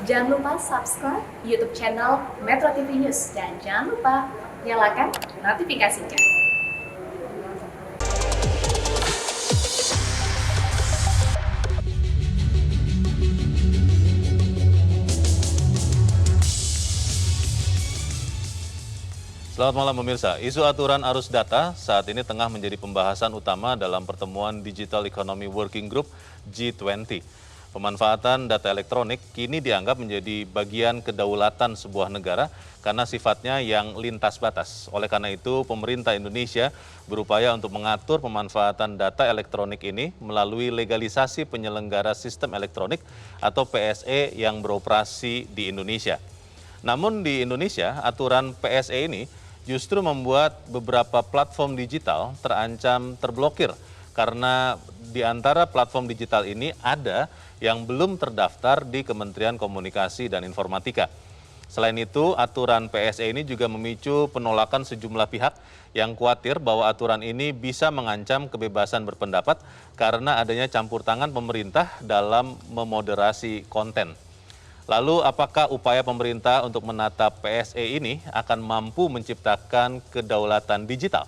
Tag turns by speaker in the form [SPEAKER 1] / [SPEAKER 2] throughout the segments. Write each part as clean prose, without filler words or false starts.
[SPEAKER 1] Jangan lupa subscribe YouTube channel Metro TV News dan jangan lupa nyalakan notifikasinya.
[SPEAKER 2] Selamat malam pemirsa, isu aturan arus data saat ini tengah menjadi pembahasan utama dalam pertemuan Digital Economy Working Group G20. Pemanfaatan data elektronik kini dianggap menjadi bagian kedaulatan sebuah negara karena sifatnya yang lintas batas. Oleh karena itu, pemerintah Indonesia berupaya untuk mengatur pemanfaatan data elektronik ini melalui legalisasi penyelenggara sistem elektronik atau PSE yang beroperasi di Indonesia. Namun di Indonesia, aturan PSE ini justru membuat beberapa platform digital terancam terblokir karena di antara platform digital ini ada yang belum terdaftar di Kementerian Komunikasi dan Informatika. Selain itu, aturan PSE ini juga memicu penolakan sejumlah pihak yang khawatir bahwa aturan ini bisa mengancam kebebasan berpendapat karena adanya campur tangan pemerintah dalam memoderasi konten. Lalu apakah upaya pemerintah untuk menatap PSE ini akan mampu menciptakan kedaulatan digital?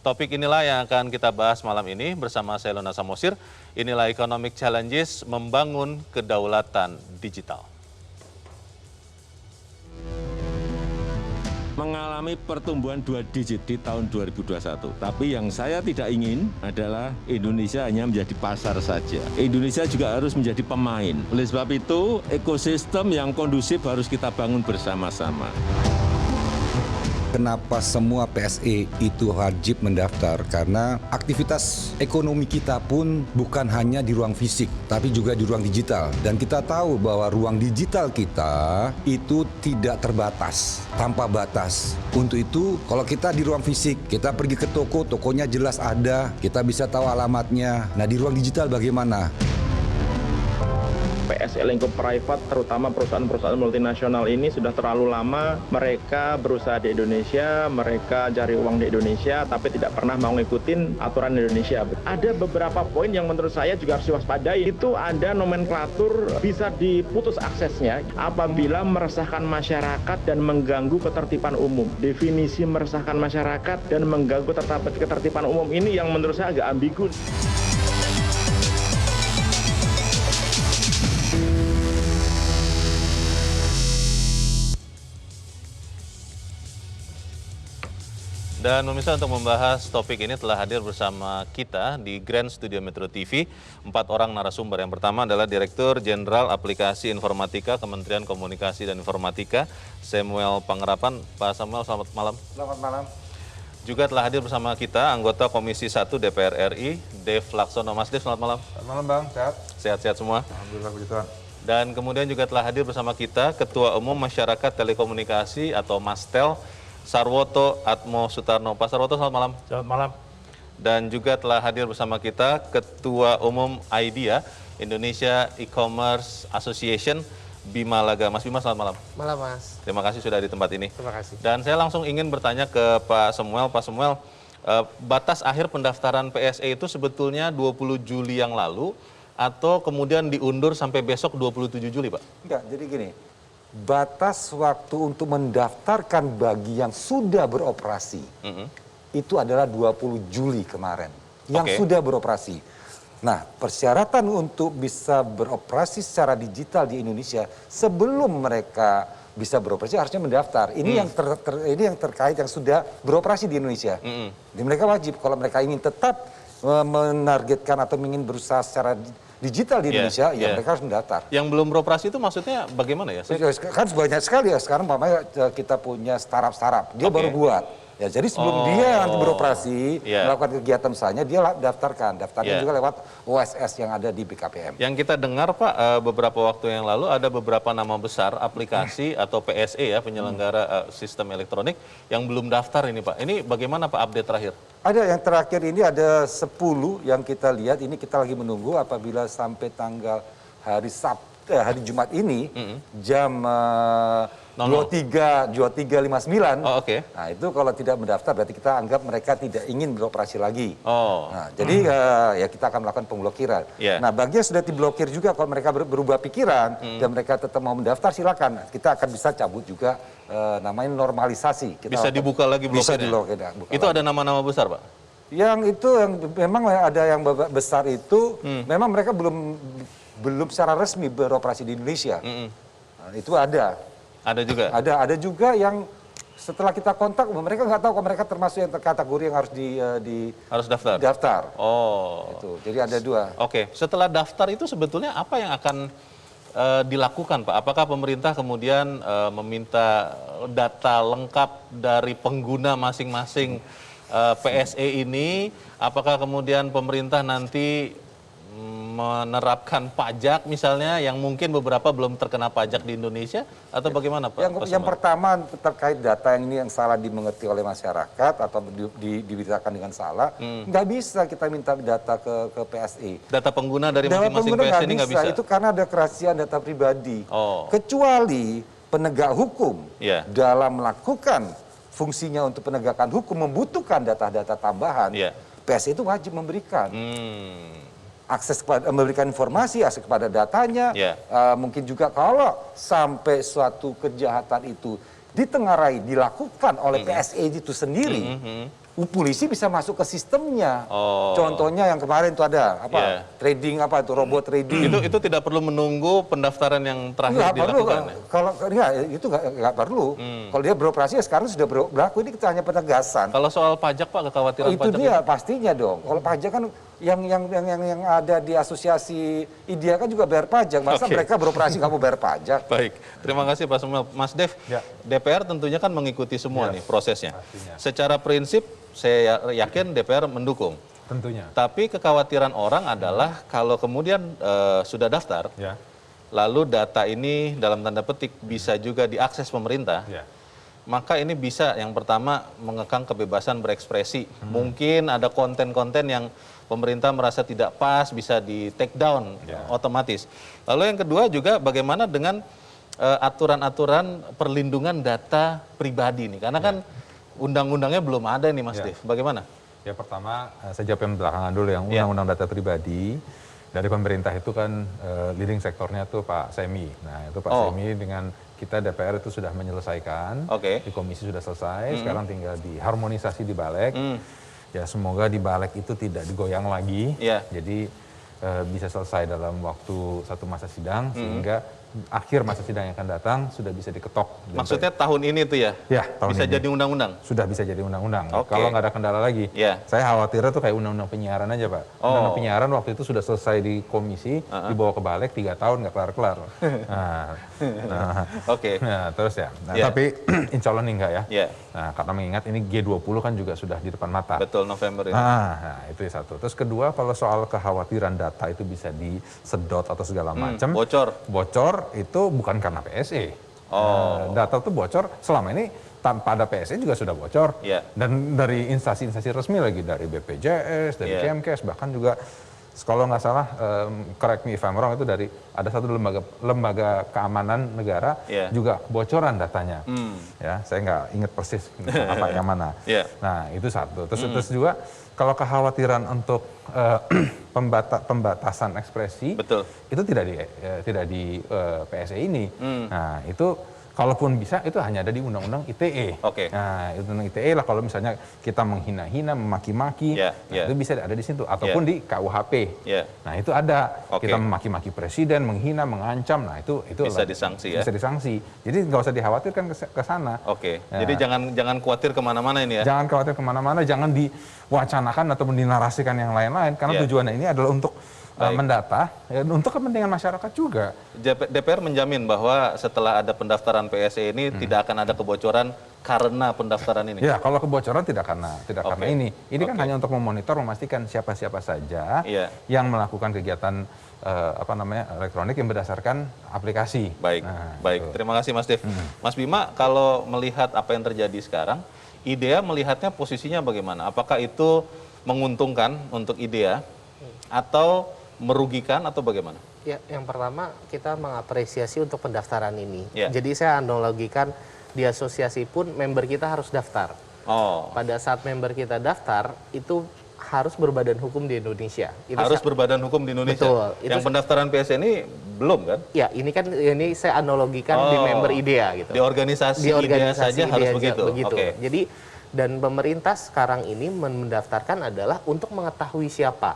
[SPEAKER 2] Topik inilah yang akan kita bahas malam ini bersama saya Lona Samosir. Inilah Economic Challenges membangun kedaulatan digital.
[SPEAKER 3] Mengalami pertumbuhan 2 digit di tahun 2021. Tapi yang saya tidak ingin adalah Indonesia hanya menjadi pasar saja. Indonesia juga harus menjadi pemain. Oleh sebab itu, ekosistem yang kondusif harus kita bangun bersama-sama.
[SPEAKER 4] Kenapa semua PSE itu wajib mendaftar? Karena aktivitas ekonomi kita pun bukan hanya di ruang fisik, tapi juga di ruang digital. Dan kita tahu bahwa ruang digital kita itu tidak terbatas, tanpa batas. Untuk itu, kalau kita di ruang fisik, kita pergi ke toko, tokonya jelas ada, kita bisa tahu alamatnya. Nah, di ruang digital bagaimana?
[SPEAKER 5] PSE lingkup private, terutama perusahaan-perusahaan multinasional ini sudah terlalu lama mereka berusaha di Indonesia, mereka cari uang di Indonesia, tapi tidak pernah mau ngikutin aturan Indonesia. Ada beberapa poin yang menurut saya juga harus diwaspadai. Itu ada nomenklatur bisa diputus aksesnya apabila meresahkan masyarakat dan mengganggu ketertiban umum. Definisi meresahkan masyarakat dan mengganggu ketertiban umum ini yang menurut saya agak ambigu.
[SPEAKER 2] Dan pemirsa, untuk membahas topik ini telah hadir bersama kita di Grand Studio Metro TV 4 orang narasumber. Yang pertama adalah Direktur Jenderal Aplikasi Informatika Kementerian Komunikasi dan Informatika, Samuel Pangerapan. Pak Samuel, selamat malam.
[SPEAKER 6] Selamat malam.
[SPEAKER 2] Juga telah hadir bersama kita anggota Komisi 1 DPR RI, Dev Laksono. Mas Dev, selamat malam.
[SPEAKER 6] Selamat malam Bang, sehat?
[SPEAKER 2] Sehat-sehat semua.
[SPEAKER 6] Alhamdulillah puji Tuhan.
[SPEAKER 2] Dan kemudian juga telah hadir bersama kita Ketua Umum Masyarakat Telekomunikasi atau Mastel, Sarwoto Atmo Sutarno. Pak Sarwoto, selamat malam.
[SPEAKER 7] Selamat malam.
[SPEAKER 2] Dan juga telah hadir bersama kita Ketua Umum IDEA, Indonesia E-Commerce Association, Bima Laga. Mas Bima, selamat malam.
[SPEAKER 7] Malam, Mas.
[SPEAKER 2] Terima kasih sudah di tempat ini.
[SPEAKER 7] Terima kasih.
[SPEAKER 2] Dan saya langsung ingin bertanya ke Pak Samuel. Pak Samuel, batas akhir pendaftaran PSE itu sebetulnya 20 Juli yang lalu atau kemudian diundur sampai besok 27 Juli, Pak?
[SPEAKER 4] Enggak, jadi gini. Batas waktu untuk mendaftarkan bagi yang sudah beroperasi itu adalah 20 Juli kemarin yang sudah beroperasi. Nah, persyaratan untuk bisa beroperasi secara digital di Indonesia sebelum mereka bisa beroperasi harusnya mendaftar. Ini yang terkait yang sudah beroperasi di Indonesia. Jadi mereka wajib kalau mereka ingin tetap menargetkan atau ingin berusaha secara digital di Indonesia, ya mereka harus mendaftar.
[SPEAKER 2] Yang belum beroperasi itu maksudnya bagaimana ya?
[SPEAKER 4] Kan banyak sekali ya, sekarang umpamanya kita punya startup, dia baru buat. Ya, jadi sebelum dia nanti beroperasi, melakukan kegiatan misalnya, dia daftarkan. Daftarnya juga lewat OSS yang ada di BKPM.
[SPEAKER 2] Yang kita dengar Pak, beberapa waktu yang lalu ada beberapa nama besar aplikasi atau PSE ya, penyelenggara sistem elektronik yang belum daftar ini Pak. Ini bagaimana Pak update terakhir?
[SPEAKER 4] Ada yang terakhir ini ada 10 yang kita lihat, ini kita lagi menunggu apabila sampai tanggal hari Sabtu hari Jumat ini jam 23.59.
[SPEAKER 2] Oh, oke.
[SPEAKER 4] Nah, itu kalau tidak mendaftar berarti kita anggap mereka tidak ingin beroperasi lagi.
[SPEAKER 2] Oh.
[SPEAKER 4] Nah, jadi ya kita akan melakukan pemblokiran.
[SPEAKER 2] Yeah.
[SPEAKER 4] Nah, bagi yang sudah diblokir juga kalau mereka berubah pikiran dan mereka tetap mau mendaftar, silakan. Kita akan bisa cabut juga namanya normalisasi.
[SPEAKER 2] Bisa dibuka lagi blokirnya?
[SPEAKER 4] Bisa diblokir.
[SPEAKER 2] Itu ada nama-nama besar, Pak?
[SPEAKER 4] Yang itu yang memang ada yang besar itu memang mereka belum secara resmi beroperasi di Indonesia. Nah, itu ada.
[SPEAKER 2] Ada juga?
[SPEAKER 4] Ada juga yang setelah kita kontak mereka nggak tahu kalau mereka termasuk yang kategori yang harus
[SPEAKER 2] harus daftar.
[SPEAKER 4] daftar.
[SPEAKER 2] Oh.
[SPEAKER 4] Itu. Jadi ada dua.
[SPEAKER 2] Oke, setelah daftar itu sebetulnya apa yang akan dilakukan, Pak? Apakah pemerintah kemudian meminta data lengkap dari pengguna masing-masing PSE ini? Apakah kemudian pemerintah nanti menerapkan pajak misalnya yang mungkin beberapa belum terkena pajak di Indonesia atau bagaimana, Pak?
[SPEAKER 4] Yang pertama terkait data ini yang salah dimengerti oleh masyarakat atau diberitakan dengan salah, nggak bisa kita minta data ke PSE.
[SPEAKER 2] Data pengguna dari
[SPEAKER 4] Data
[SPEAKER 2] masing-masing
[SPEAKER 4] pengguna
[SPEAKER 2] PSE ini nggak bisa?
[SPEAKER 4] Itu karena ada kerahasiaan data pribadi.
[SPEAKER 2] Oh.
[SPEAKER 4] Kecuali penegak hukum
[SPEAKER 2] Yeah.
[SPEAKER 4] dalam melakukan fungsinya untuk penegakan hukum membutuhkan data-data tambahan,
[SPEAKER 2] Yeah.
[SPEAKER 4] PSE itu wajib memberikan. Akses kepada, memberikan informasi, akses kepada datanya,
[SPEAKER 2] Yeah.
[SPEAKER 4] mungkin juga kalau sampai suatu kejahatan itu ditengarai dilakukan oleh PSE itu sendiri, polisi bisa masuk ke sistemnya.
[SPEAKER 2] Oh.
[SPEAKER 4] Contohnya yang kemarin itu ada
[SPEAKER 2] Yeah.
[SPEAKER 4] trading apa itu robot trading.
[SPEAKER 2] Itu tidak perlu menunggu pendaftaran yang terakhir
[SPEAKER 4] Nggak perlu,
[SPEAKER 2] dilakukan. Ya?
[SPEAKER 4] kalau enggak, itu nggak perlu. Kalau dia beroperasi ya sekarang sudah berlaku, ini kita hanya penegasan.
[SPEAKER 2] Kalau soal pajak, Pak, kekhawatiran
[SPEAKER 4] Itu
[SPEAKER 2] pajak
[SPEAKER 4] dia
[SPEAKER 2] ini?
[SPEAKER 4] pastinya dong. Kalau pajak kan yang ada di asosiasi IDEA kan juga bayar pajak. Masa
[SPEAKER 2] Oke.
[SPEAKER 4] mereka beroperasi nggak mau bayar pajak?
[SPEAKER 2] Baik, terima kasih Pak Samuel. Mas Dev,
[SPEAKER 6] Ya.
[SPEAKER 2] DPR tentunya kan mengikuti semua nih prosesnya.
[SPEAKER 6] pastinya.
[SPEAKER 2] Secara prinsip saya yakin DPR mendukung.
[SPEAKER 6] Tentunya.
[SPEAKER 2] Tapi kekhawatiran orang adalah kalau kemudian sudah daftar,
[SPEAKER 6] Ya.
[SPEAKER 2] lalu data ini dalam tanda petik bisa juga diakses pemerintah,
[SPEAKER 6] Ya.
[SPEAKER 2] maka ini bisa yang pertama mengekang kebebasan berekspresi. Mungkin ada konten-konten yang pemerintah merasa tidak pas bisa di take down otomatis. Lalu yang kedua juga bagaimana dengan aturan-aturan perlindungan data pribadi nih, karena kan undang-undangnya belum ada nih Mas Dev. Bagaimana?
[SPEAKER 6] Ya, pertama saya jawab yang belakangan dulu, yang
[SPEAKER 2] Ya.
[SPEAKER 6] undang-undang data pribadi dari pemerintah itu kan leading sektornya tuh Pak Semi. Nah, itu Pak Semi dengan kita DPR itu sudah menyelesaikan.
[SPEAKER 2] Oke.
[SPEAKER 6] Di komisi sudah selesai, sekarang tinggal diharmonisasi di Balek. Ya, semoga di Balek itu tidak digoyang lagi.
[SPEAKER 2] Iya.
[SPEAKER 6] Jadi bisa selesai dalam waktu satu masa sidang, sehingga akhir masa sidang yang akan datang sudah bisa diketok. Dan
[SPEAKER 2] Maksudnya tahun ini tuh ya?
[SPEAKER 6] Ya, tahun
[SPEAKER 2] bisa
[SPEAKER 6] ini.
[SPEAKER 2] jadi undang-undang?
[SPEAKER 6] Sudah bisa jadi undang-undang.
[SPEAKER 2] Oke.
[SPEAKER 6] Kalau nggak ada kendala lagi.
[SPEAKER 2] Ya.
[SPEAKER 6] Saya khawatirnya tuh kayak undang-undang penyiaran aja, Pak. Undang-undang penyiaran waktu itu sudah selesai di komisi, dibawa ke Balek 3 tahun nggak kelar-kelar.
[SPEAKER 2] Oke.
[SPEAKER 6] Nah, terus ya. Nah,
[SPEAKER 2] Ya.
[SPEAKER 6] tapi insya Allah nih enggak ya.
[SPEAKER 2] Ya.
[SPEAKER 6] Nah, karena mengingat ini G20 kan juga sudah di depan mata.
[SPEAKER 2] Betul, November ini.
[SPEAKER 6] Nah, itu satu. Terus kedua, kalau soal kekhawatiran data itu bisa disedot atau segala macam. Bocor itu bukan karena PSE. Data itu bocor selama ini tanpa ada PSE juga sudah bocor.
[SPEAKER 2] Yeah.
[SPEAKER 6] Dan dari instansi-instansi resmi lagi, dari BPJS, dari Kemkes, bahkan juga kalau nggak salah, correct me if I'm wrong, itu dari ada satu lembaga keamanan negara juga bocoran datanya. Ya, saya nggak ingat persis apa yang mana. Nah, itu satu. Terus juga kalau kekhawatiran untuk pembatasan ekspresi, itu tidak di PSE ini. Nah, itu kalaupun bisa itu hanya ada di Undang-Undang ITE. Nah, itu Undang ITE lah kalau misalnya kita menghina-hina, memaki-maki, itu bisa ada di situ. Ataupun di KUHP. Nah, itu ada. Kita memaki-maki presiden, menghina, mengancam. Nah, itu
[SPEAKER 2] bisa disanksi ya?
[SPEAKER 6] Bisa disanksi. Jadi nggak usah dikhawatirkan ke sana.
[SPEAKER 2] Jadi jangan khawatir kemana-mana ini ya?
[SPEAKER 6] Jangan khawatir kemana-mana, jangan diwacanakan atau dinarasikan yang lain-lain. Karena tujuannya ini adalah untuk mendata, untuk kepentingan masyarakat juga.
[SPEAKER 2] DPR menjamin bahwa setelah ada pendaftaran PSE ini tidak akan ada kebocoran karena pendaftaran ini?
[SPEAKER 6] Ya, kalau kebocoran tidak karena ini. Ini kan hanya untuk memonitor, memastikan siapa-siapa saja yang melakukan kegiatan elektronik yang berdasarkan aplikasi.
[SPEAKER 2] Baik. Terima kasih Mas Dev. Mas Bima, kalau melihat apa yang terjadi sekarang, IDEA melihatnya posisinya bagaimana? Apakah itu menguntungkan untuk IDEA atau merugikan atau bagaimana?
[SPEAKER 7] Ya, yang pertama kita mengapresiasi untuk pendaftaran ini.
[SPEAKER 2] Ya.
[SPEAKER 7] Jadi saya analogikan di asosiasi pun member kita harus daftar.
[SPEAKER 2] Oh.
[SPEAKER 7] Pada saat member kita daftar itu harus berbadan hukum di Indonesia. Itu
[SPEAKER 2] Harus berbadan hukum di Indonesia.
[SPEAKER 7] Betul.
[SPEAKER 2] Yang pendaftaran PSE ini belum kan?
[SPEAKER 7] Ya, ini saya analogikan di member IDEA gitu.
[SPEAKER 2] Di organisasi IDEA saja harus begitu. Okay.
[SPEAKER 7] Jadi dan pemerintah sekarang ini mendaftarkan adalah untuk mengetahui siapa.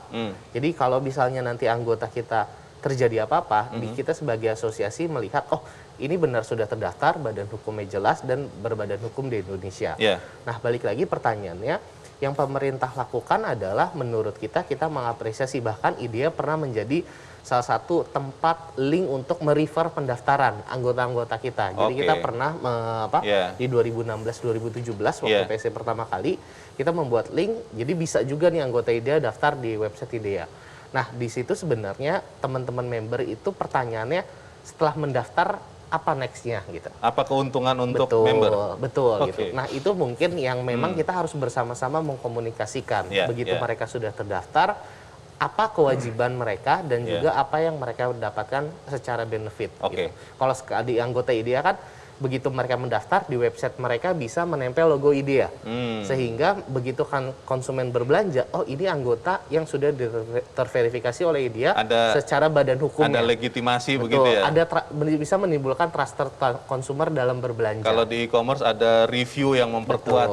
[SPEAKER 7] Jadi kalau misalnya nanti anggota kita terjadi apa-apa, kita sebagai asosiasi melihat, oh ini benar sudah terdaftar, badan hukumnya jelas dan berbadan hukum di Indonesia.
[SPEAKER 2] Yeah.
[SPEAKER 7] Nah, balik lagi pertanyaannya, yang pemerintah lakukan adalah menurut kita mengapresiasi, bahkan IDEA pernah menjadi salah satu tempat link untuk merefer pendaftaran anggota-anggota kita. Jadi kita pernah di 2016-2017 waktu PSE pertama kali kita membuat link, jadi bisa juga nih anggota IDEA daftar di website IDEA. Nah, di situ sebenarnya teman-teman member itu pertanyaannya setelah mendaftar apa next-nya gitu.
[SPEAKER 2] Apa keuntungan untuk
[SPEAKER 7] betul,
[SPEAKER 2] member?
[SPEAKER 7] Betul gitu. Nah, itu mungkin yang memang kita harus bersama-sama mengkomunikasikan. Begitu mereka sudah terdaftar, apa kewajiban mereka dan juga apa yang mereka dapatkan secara benefit. Gitu. Kalau di anggota IDEA kan begitu mereka mendaftar di website mereka bisa menempel logo IDEA. Sehingga begitu kan konsumen berbelanja, oh ini anggota yang sudah terverifikasi oleh IDEA secara badan hukumnya.
[SPEAKER 2] Ada legitimasi. Betul, begitu ya?
[SPEAKER 7] Bisa menimbulkan trust consumer dalam berbelanja.
[SPEAKER 2] Kalau di e-commerce ada review yang memperkuat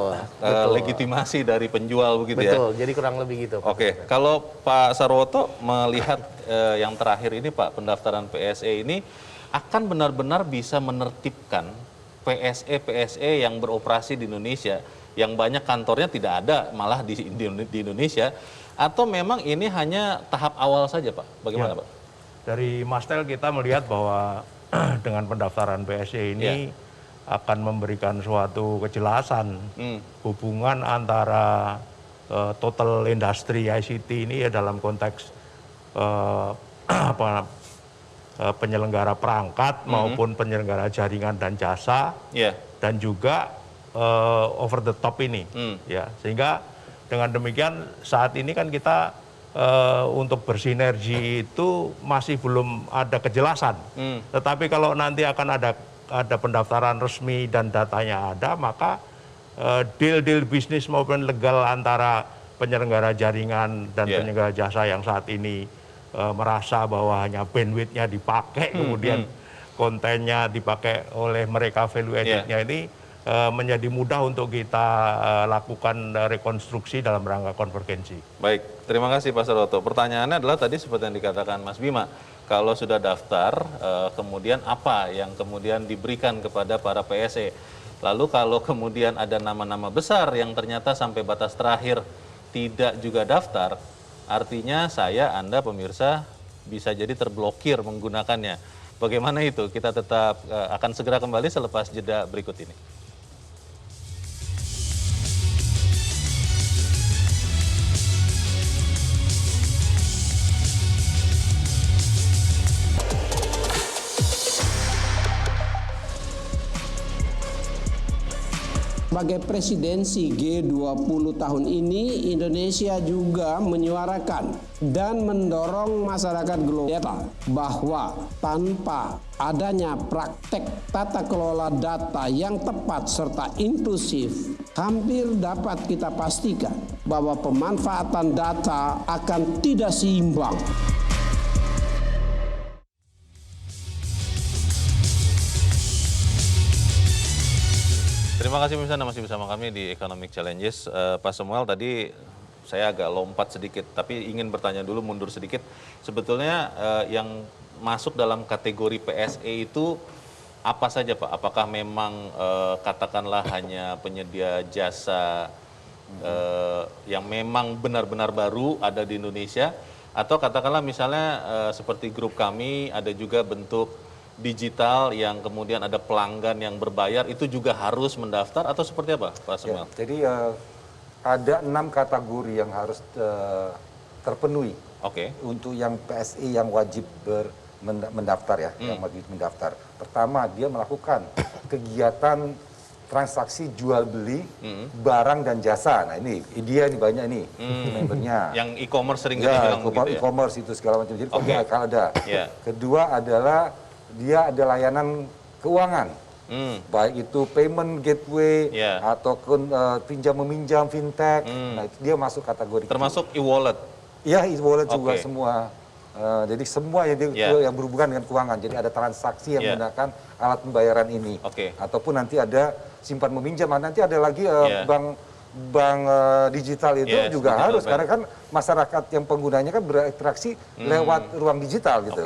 [SPEAKER 2] legitimasi dari penjual begitu ya?
[SPEAKER 7] Betul, jadi kurang lebih gitu.
[SPEAKER 2] Oke, kalau Pak Sarwoto melihat yang terakhir ini Pak, pendaftaran PSE ini akan benar-benar bisa menertibkan PSE yang beroperasi di Indonesia, yang banyak kantornya tidak ada malah di Indonesia, atau memang ini hanya tahap awal saja Pak? Bagaimana Pak?
[SPEAKER 8] Dari Mastel kita melihat bahwa dengan pendaftaran PSE ini akan memberikan suatu kejelasan hubungan antara total industri ICT ini ya dalam konteks penyelenggara perangkat maupun penyelenggara jaringan dan jasa dan juga over the top ini ya, sehingga dengan demikian saat ini kan kita untuk bersinergi itu masih belum ada kejelasan, tetapi kalau nanti akan ada pendaftaran resmi dan datanya ada, maka deal bisnis maupun legal antara penyelenggara jaringan dan penyelenggara jasa yang saat ini merasa bahwa hanya bandwidth-nya dipakai, kemudian kontennya dipakai oleh mereka, value added-nya ini menjadi mudah untuk kita lakukan rekonstruksi dalam rangka konvergensi.
[SPEAKER 2] Baik, terima kasih Pak Sarwoto. Pertanyaannya adalah tadi seperti yang dikatakan Mas Bima, kalau sudah daftar, kemudian apa yang kemudian diberikan kepada para PSE? Lalu kalau kemudian ada nama-nama besar yang ternyata sampai batas terakhir tidak juga daftar, artinya Anda pemirsa bisa jadi terblokir menggunakannya. Bagaimana itu? Kita tetap akan segera kembali selepas jeda berikut ini.
[SPEAKER 9] Sebagai presidensi G20 tahun ini, Indonesia juga menyuarakan dan mendorong masyarakat global bahwa tanpa adanya praktek tata kelola data yang tepat serta inklusif, hampir dapat kita pastikan bahwa pemanfaatan data akan tidak seimbang.
[SPEAKER 2] Terima kasih pemirsa, masih bersama kami di Economic Challenges. Pak Samuel, tadi saya agak lompat sedikit, tapi ingin bertanya dulu, mundur sedikit. Sebetulnya yang masuk dalam kategori PSE itu apa saja Pak? Apakah memang katakanlah hanya penyedia jasa yang memang benar-benar baru ada di Indonesia, atau katakanlah misalnya seperti grup kami ada juga bentuk digital yang kemudian ada pelanggan yang berbayar, itu juga harus mendaftar atau seperti apa Pak Samuel?
[SPEAKER 4] Ya, jadi ada 6 kategori yang harus terpenuhi. Untuk yang PSE yang wajib mendaftar ya, yang wajib mendaftar. Pertama, dia melakukan kegiatan transaksi jual beli barang dan jasa. Nah ini dia nih banyak nih membernya.
[SPEAKER 2] Yang e-commerce sering
[SPEAKER 4] ya,
[SPEAKER 2] bilang begitu ya.
[SPEAKER 4] E-commerce itu segala macam. Jadi kalau ada.
[SPEAKER 2] Yeah.
[SPEAKER 4] Kedua adalah dia ada layanan keuangan. Baik itu payment gateway ataupun pinjam meminjam fintech. Nah itu dia masuk kategori.
[SPEAKER 2] Termasuk e-wallet.
[SPEAKER 4] Iya, e-wallet juga semua. Jadi semua yang berhubungan dengan keuangan. Jadi ada transaksi yang menggunakan alat pembayaran ini. Ataupun nanti ada simpan meminjam. Nanti ada lagi bank digital itu juga digital harus. Karena kan masyarakat yang penggunanya kan berinteraksi lewat ruang digital gitu.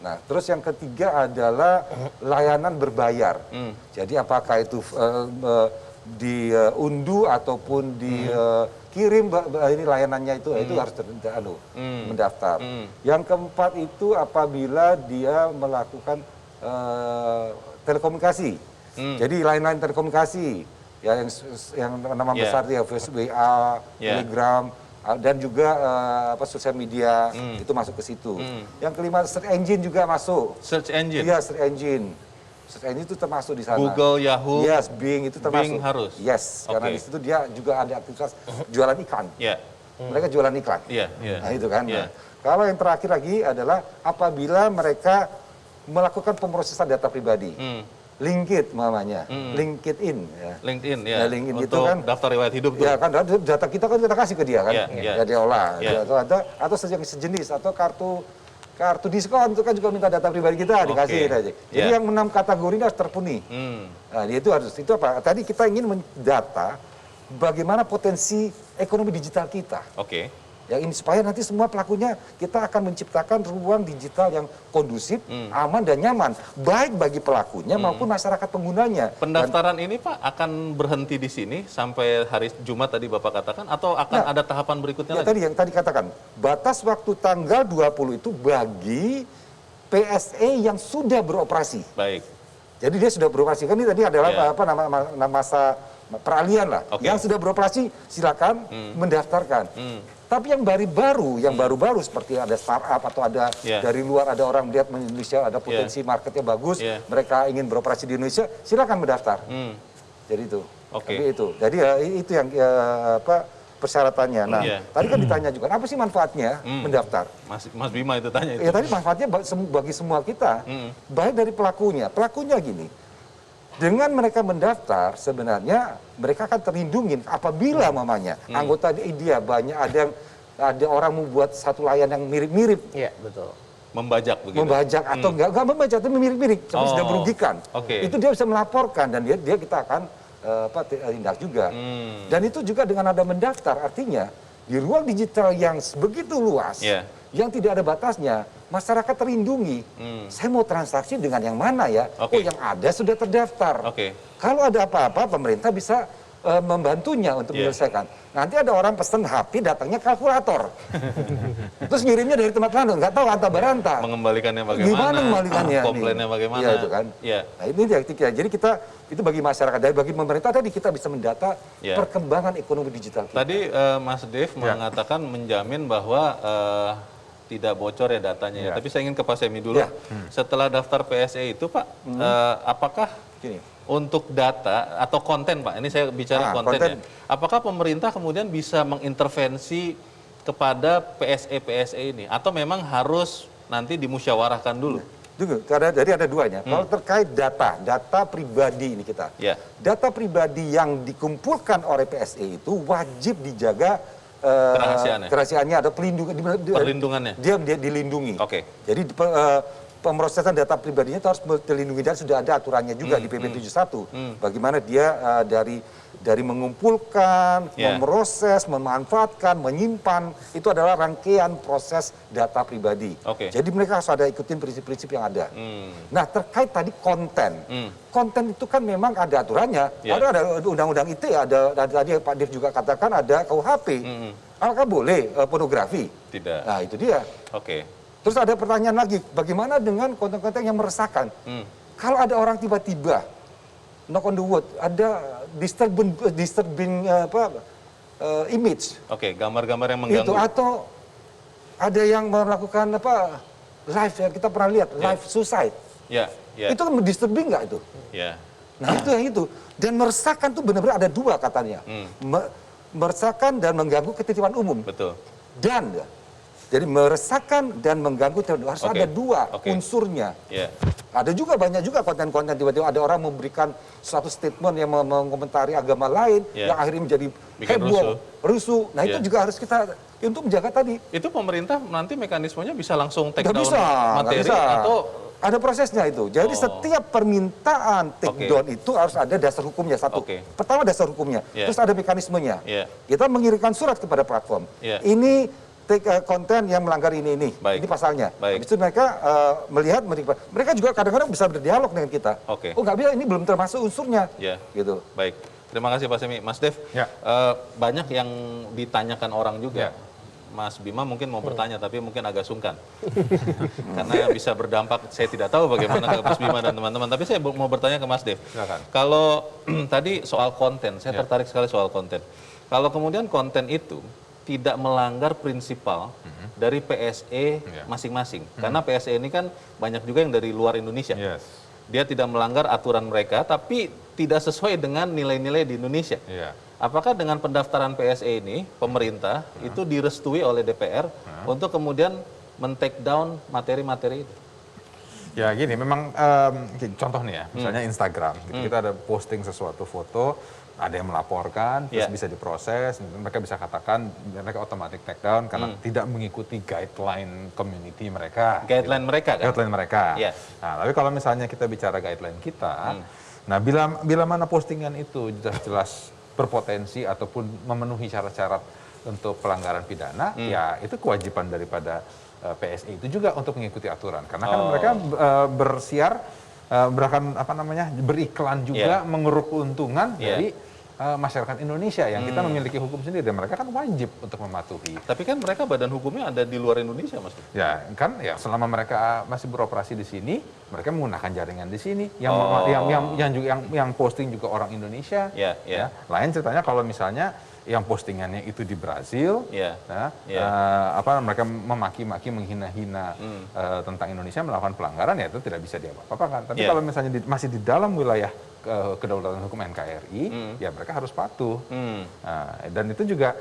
[SPEAKER 4] Nah, terus yang ketiga adalah layanan berbayar. Jadi apakah itu diunduh ataupun dikirim ini layanannya itu harus mendaftar. Yang keempat itu apabila dia melakukan telekomunikasi. Jadi lain-lain telekomunikasi ya yang nama besar dia WA, Telegram dan juga sosial media itu masuk ke situ. Yang kelima search engine juga masuk.
[SPEAKER 2] Search engine.
[SPEAKER 4] Iya, search engine. Search engine itu termasuk di sana.
[SPEAKER 2] Google, Yahoo.
[SPEAKER 4] Yes, Bing itu termasuk.
[SPEAKER 2] Bing harus.
[SPEAKER 4] Yes, karena di situ dia juga ada aktivitas jualan iklan. Mereka jualan iklan. Nah, itu kan. Nah, kalau yang terakhir lagi adalah apabila mereka melakukan pemrosesan data pribadi. LinkedIn namanya, LinkedIn. Ya.
[SPEAKER 2] LinkedIn ya.
[SPEAKER 4] Nah, LinkedIn
[SPEAKER 2] untuk
[SPEAKER 4] itu kan
[SPEAKER 2] daftar riwayat hidup tuh.
[SPEAKER 4] Ya kan data kita kan kita kasih ke dia kan. Ya dia olah. Atau sejenis atau kartu diskon itu kan juga minta data pribadi kita dikasih aja. Jadi yang 6 kategori ini harus terpenuhi. Nah, itu apa? Tadi kita ingin mendata bagaimana potensi ekonomi digital kita. Yang ini supaya nanti semua pelakunya kita akan menciptakan ruang digital yang kondusif, aman dan nyaman, baik bagi pelakunya maupun masyarakat penggunanya.
[SPEAKER 2] Pendaftaran ini Pak akan berhenti di sini sampai hari Jumat tadi Bapak katakan atau akan ada tahapan berikutnya lagi?
[SPEAKER 4] Tadi yang tadi katakan, batas waktu tanggal 20 itu bagi PSE yang sudah beroperasi.
[SPEAKER 2] Baik.
[SPEAKER 4] Jadi dia sudah beroperasi, kan ini tadi adalah masa peralihan lah. Yang sudah beroperasi silakan mendaftarkan. Tapi yang baru-baru seperti ada startup atau ada dari luar ada orang melihat Indonesia ada potensi marketnya bagus, mereka ingin beroperasi di Indonesia, silakan mendaftar. Jadi itu. Jadi itu yang persyaratannya. Nah, tadi kan ditanya juga, apa sih manfaatnya mendaftar?
[SPEAKER 2] Mas Bima itu tanya itu.
[SPEAKER 4] Ya tadi manfaatnya bagi semua kita, baik dari pelakunya. Pelakunya gini, dengan mereka mendaftar sebenarnya mereka akan terlindungi apabila mamanya anggota dia banyak ada orang membuat satu layanan yang mirip-mirip.
[SPEAKER 7] Iya, betul.
[SPEAKER 2] Membajak begitu.
[SPEAKER 4] Membajak atau enggak membajak tapi mirip-mirip sampai sudah merugikan. Itu dia bisa melaporkan dan dia kita akan tindak juga. Dan itu juga dengan ada mendaftar artinya di ruang digital yang begitu luas yang tidak ada batasnya, masyarakat terlindungi. Saya mau transaksi dengan yang mana ya? Oh, yang ada sudah terdaftar. Kalau ada apa-apa, pemerintah bisa membantunya untuk menyelesaikan. Nanti ada orang pesen HP, datangnya kalkulator. Terus ngirimnya dari tempat lain, nggak tahu anta baranta.
[SPEAKER 2] Mengembalikannya bagaimana?
[SPEAKER 4] Gimana mengembalikannya?
[SPEAKER 2] Komplainnya bagaimana?
[SPEAKER 4] Iya itu kan. Nah ini dia. Jadi kita itu bagi masyarakat, bagi pemerintah tadi kita bisa mendata perkembangan ekonomi digital kita.
[SPEAKER 2] Tadi Mas Dev mengatakan menjamin bahwa tidak bocor ya datanya ya. Tapi saya ingin ke Pak Semi dulu. Setelah daftar PSE itu Pak, apakah untuk data atau konten Pak, ini saya bicara konten ya. Apakah pemerintah kemudian bisa mengintervensi kepada PSE ini? Atau memang harus nanti dimusyawarahkan dulu?
[SPEAKER 4] Jadi ada duanya. Kalau terkait data pribadi ini kita. Data pribadi yang dikumpulkan oleh PSE itu wajib dijaga kerahasiaannya ada perlindungannya. Dia dilindungi. Jadi pemrosesan data pribadinya itu harus terlindungi dan sudah ada aturannya juga di PP 71. Bagaimana dia dari mengumpulkan, memproses, memanfaatkan, menyimpan itu adalah rangkaian proses data pribadi. Jadi mereka harus ada ikutin prinsip-prinsip yang ada. Nah terkait tadi konten, konten itu kan memang ada aturannya. Ada undang-undang ITE, ada tadi Pak Dev juga katakan ada KUHP. Apakah boleh pornografi?
[SPEAKER 2] Tidak.
[SPEAKER 4] Nah itu dia. Terus ada pertanyaan lagi, bagaimana dengan konten-konten yang meresahkan? Kalau ada orang tiba-tiba knock on the wood, ada disturbing image.
[SPEAKER 2] Gambar-gambar yang mengganggu.
[SPEAKER 4] Itu atau ada yang melakukan live ya kita pernah lihat live suicide. Itu kan disturbing nggak itu? Nah itu. Dan meresahkan tuh benar-benar ada dua katanya. Meresahkan dan mengganggu ketertiban umum.
[SPEAKER 2] Betul.
[SPEAKER 4] Dan jadi meresahkan dan mengganggu harus ada dua unsurnya. Ada juga banyak juga konten-konten tiba-tiba ada orang memberikan suatu statement yang mengomentari agama lain yang akhirnya menjadi heboh, rusuh. Nah itu juga harus kita untuk menjaga tadi.
[SPEAKER 2] Itu pemerintah nanti mekanismenya bisa langsung take down materi
[SPEAKER 4] bisa.
[SPEAKER 2] atau
[SPEAKER 4] ada prosesnya itu. Jadi setiap permintaan take down itu harus ada dasar hukumnya satu. Pertama dasar hukumnya, terus ada mekanismenya. Kita mengirimkan surat kepada platform. Ini konten yang melanggar ini pasalnya. Habis itu mereka melihat, mereka juga kadang-kadang bisa berdialog dengan kita. Oh nggak bisa, ini belum termasuk unsurnya. Gitu.
[SPEAKER 2] Baik, terima kasih Pak Semi. Mas Dev, banyak yang ditanyakan orang juga. Mas Bima mungkin mau bertanya, tapi mungkin agak sungkan. Karena bisa berdampak, saya tidak tahu bagaimana ke Mas Bima dan teman-teman. Tapi saya mau bertanya ke Mas Dev. Kalau tadi soal konten, saya tertarik sekali soal konten. Kalau kemudian konten itu tidak melanggar prinsipal dari PSE masing-masing. Karena PSE ini kan banyak juga yang dari luar Indonesia. Dia tidak melanggar aturan mereka, tapi tidak sesuai dengan nilai-nilai di Indonesia. Apakah dengan pendaftaran PSE ini, pemerintah itu direstui oleh DPR untuk kemudian men-take down materi-materi itu?
[SPEAKER 6] Ya gini, memang contoh nih ya, misalnya Instagram. Kita ada posting sesuatu foto, ada yang melaporkan, terus bisa diproses, mereka bisa katakan mereka otomatis take down karena tidak mengikuti guideline community mereka.
[SPEAKER 2] Guideline mereka kan?
[SPEAKER 6] Guideline mereka. Nah, tapi kalau misalnya kita bicara guideline kita, nah bila mana postingan itu jelas-jelas berpotensi ataupun memenuhi syarat-syarat untuk pelanggaran pidana, ya itu kewajiban daripada PSE itu juga untuk mengikuti aturan. Karena kan mereka bersiar, beriklan juga mengeruk keuntungan dari masyarakat Indonesia yang kita memiliki hukum sendiri dan mereka kan wajib untuk mematuhi.
[SPEAKER 2] Tapi kan mereka badan hukumnya ada di luar Indonesia, Mas.
[SPEAKER 6] Ya kan, ya selama mereka masih beroperasi di sini, mereka menggunakan jaringan di sini. Yang posting juga orang Indonesia. Ya. Lain ceritanya kalau misalnya yang postingannya itu di Brazil, mereka memaki-maki, menghina-hina tentang Indonesia, melakukan pelanggaran, ya itu tidak bisa diapa-apakan. Tapi kalau misalnya masih di dalam wilayah kedaulatan hukum NKRI, ya mereka harus patuh. Dan itu juga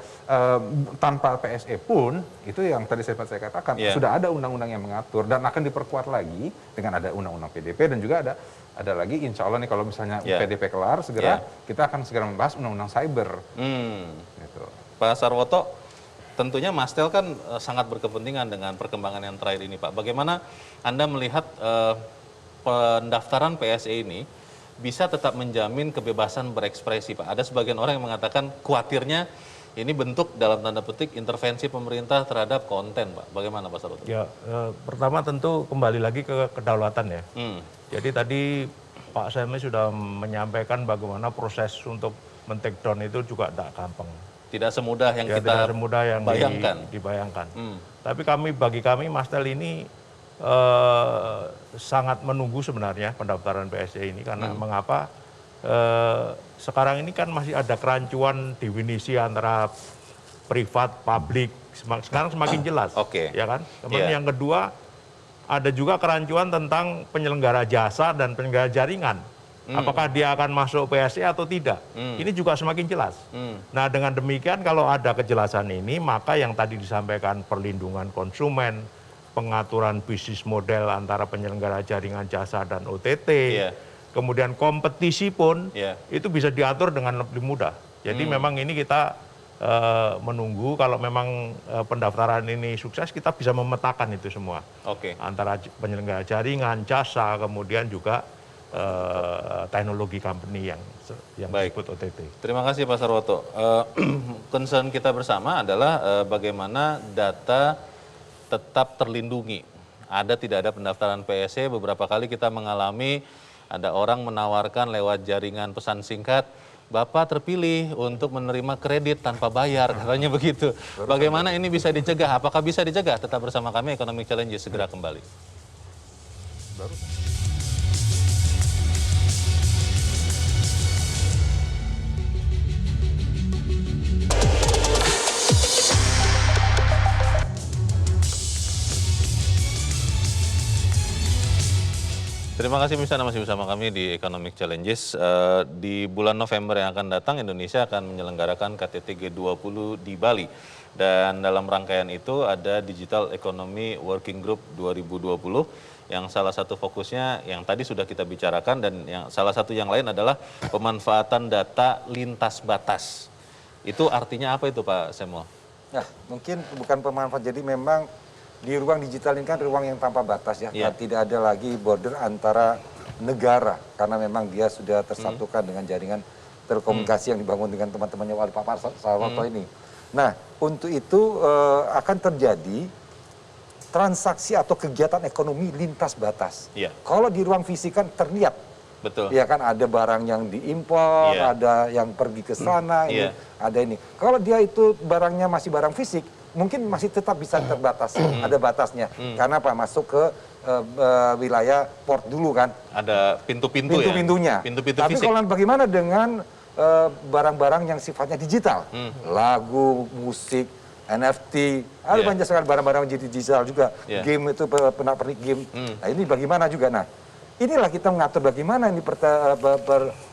[SPEAKER 6] tanpa PSE pun, itu yang tadi saya katakan, sudah ada undang-undang yang mengatur dan akan diperkuat lagi dengan ada undang-undang PDP dan juga ada lagi, insya Allah nih kalau misalnya PDP kelar, segera kita akan segera membahas undang-undang cyber. Gitu.
[SPEAKER 2] Pak Sarwoto, tentunya Mas Tel kan sangat berkepentingan dengan perkembangan yang terakhir ini, Pak. Bagaimana Anda melihat pendaftaran PSE ini bisa tetap menjamin kebebasan berekspresi, Pak? Ada sebagian orang yang mengatakan khawatirnya ini bentuk dalam tanda petik intervensi pemerintah terhadap konten, Pak. Bagaimana, Pak Sarwoto?
[SPEAKER 8] Ya, pertama tentu kembali lagi ke kedaulatan ya. Jadi tadi Pak Semi sudah menyampaikan bagaimana proses untuk men-take down itu juga tidak gampang.
[SPEAKER 2] Tidak semudah yang kita bayangkan.
[SPEAKER 8] Dibayangkan. Tapi bagi kami, Mas Tel ini sangat menunggu sebenarnya pendaftaran PSE ini karena mengapa sekarang ini kan masih ada kerancuan definisi antara privat, publik, sekarang semakin jelas, ya kan? Kemudian yang kedua ada juga kerancuan tentang penyelenggara jasa dan penyelenggara jaringan. Apakah dia akan masuk PSE atau tidak? Ini juga semakin jelas. Nah, dengan demikian kalau ada kejelasan ini, maka yang tadi disampaikan perlindungan konsumen, pengaturan bisnis model antara penyelenggara jaringan jasa dan OTT, kemudian kompetisi pun itu bisa diatur dengan lebih mudah. Jadi memang ini kita menunggu kalau memang pendaftaran ini sukses, kita bisa memetakan itu semua. Antara penyelenggara jaringan, jasa, kemudian juga teknologi company yang disebut OTT.
[SPEAKER 2] Terima kasih Pak Sarwoto. Concern kita bersama adalah bagaimana data tetap terlindungi. Ada tidak ada pendaftaran PSE, beberapa kali kita mengalami ada orang menawarkan lewat jaringan pesan singkat, Bapak terpilih untuk menerima kredit tanpa bayar, katanya begitu. Bagaimana ini bisa dicegah? Apakah bisa dicegah? Tetap bersama kami, Economic Challenge segera kembali. Terima kasih masih bersama kami di Economic Challenges. Di bulan November yang akan datang, Indonesia akan menyelenggarakan KTT G20 di Bali. Dan dalam rangkaian itu ada Digital Economy Working Group 2020 yang salah satu fokusnya yang tadi sudah kita bicarakan, dan yang salah satu yang lain adalah pemanfaatan data lintas batas. Itu artinya apa itu Pak Samuel?
[SPEAKER 4] Nah, mungkin bukan pemanfaat, jadi memang di ruang digital ini kan ruang yang tanpa batas ya. Tidak ada lagi border antara negara karena memang dia sudah tersatukan dengan jaringan telekomunikasi yang dibangun dengan teman-temannya Wali Pak Sarwoto ini. Nah, untuk itu akan terjadi transaksi atau kegiatan ekonomi lintas batas. Kalau di ruang fisik kan terlihat, ya kan ada barang yang diimpor, ada yang pergi ke sana, ada ini. Kalau dia itu barangnya masih barang fisik, mungkin masih tetap bisa terbatas, ada batasnya. Karena apa? Masuk ke wilayah port dulu kan.
[SPEAKER 2] Ada pintu-pintu ya?
[SPEAKER 4] Pintu-pintunya.
[SPEAKER 2] Pintu-pintu
[SPEAKER 4] Tapi
[SPEAKER 2] fisik.
[SPEAKER 4] kalau bagaimana dengan barang-barang yang sifatnya digital? Lagu, musik, NFT, ada banyak sekali barang-barang digital juga. Game itu, pernak-pernik game. Nah ini bagaimana juga? Nah inilah kita mengatur bagaimana ini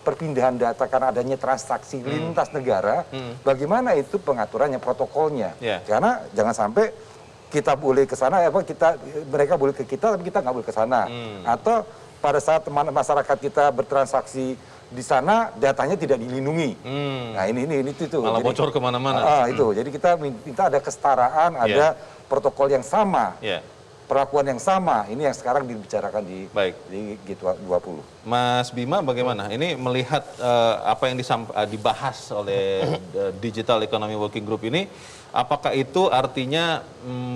[SPEAKER 4] perpindahan data karena adanya transaksi lintas negara, bagaimana itu pengaturannya, protokolnya. Karena jangan sampai kita boleh ke sana, mereka boleh ke kita, tapi kita nggak boleh ke sana. Atau pada saat masyarakat kita bertransaksi di sana, datanya tidak dilindungi. Nah ini itu.
[SPEAKER 2] Malah bocor kemana-mana.
[SPEAKER 4] Itu, jadi kita minta ada kesetaraan, ada protokol yang sama. Perlakuan yang sama, ini yang sekarang dibicarakan di G20.
[SPEAKER 2] Mas Bima bagaimana? Ini melihat apa yang dibahas oleh Digital Economy Working Group ini, apakah itu artinya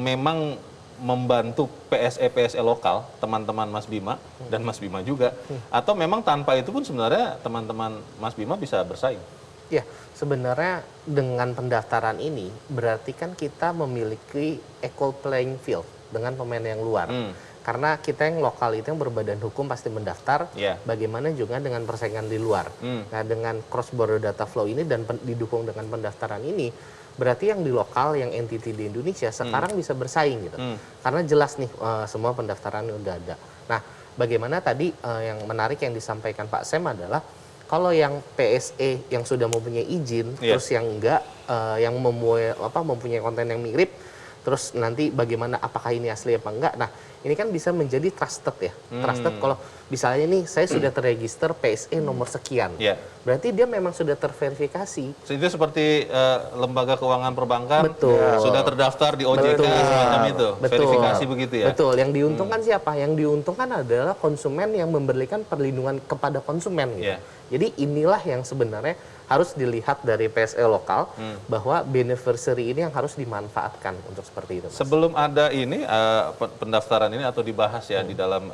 [SPEAKER 2] memang membantu PSE lokal, teman-teman Mas Bima dan Mas Bima juga, atau memang tanpa itu pun sebenarnya teman-teman Mas Bima bisa bersaing?
[SPEAKER 7] Ya, sebenarnya dengan pendaftaran ini berarti kan kita memiliki equal playing field dengan pemain yang luar. Karena kita yang lokal itu yang berbadan hukum pasti mendaftar, bagaimana juga dengan persaingan di luar. Nah dengan cross border data flow ini dan didukung dengan pendaftaran ini, berarti yang di lokal, yang entity di Indonesia sekarang bisa bersaing gitu. Karena jelas nih semua pendaftaran udah ada. Nah bagaimana tadi yang menarik yang disampaikan Pak Sem adalah, kalau yang PSE yang sudah mempunyai izin, terus yang enggak, yang mempunyai konten yang mirip, terus nanti bagaimana apakah ini asli apa enggak. Nah ini kan bisa menjadi trusted ya. Trusted kalau misalnya nih saya sudah terregister PSE nomor sekian. Berarti dia memang sudah terverifikasi.
[SPEAKER 2] Itu seperti lembaga keuangan perbankan sudah terdaftar di OJK semacam itu. Verifikasi begitu ya.
[SPEAKER 7] Betul. Yang diuntungkan siapa? Yang diuntungkan adalah konsumen yang memberikan perlindungan kepada konsumen gitu. Jadi inilah yang sebenarnya harus dilihat dari PSE lokal, bahwa beneficiary ini yang harus dimanfaatkan untuk seperti itu. Mas.
[SPEAKER 2] Sebelum ada ini pendaftaran ini atau dibahas ya di dalam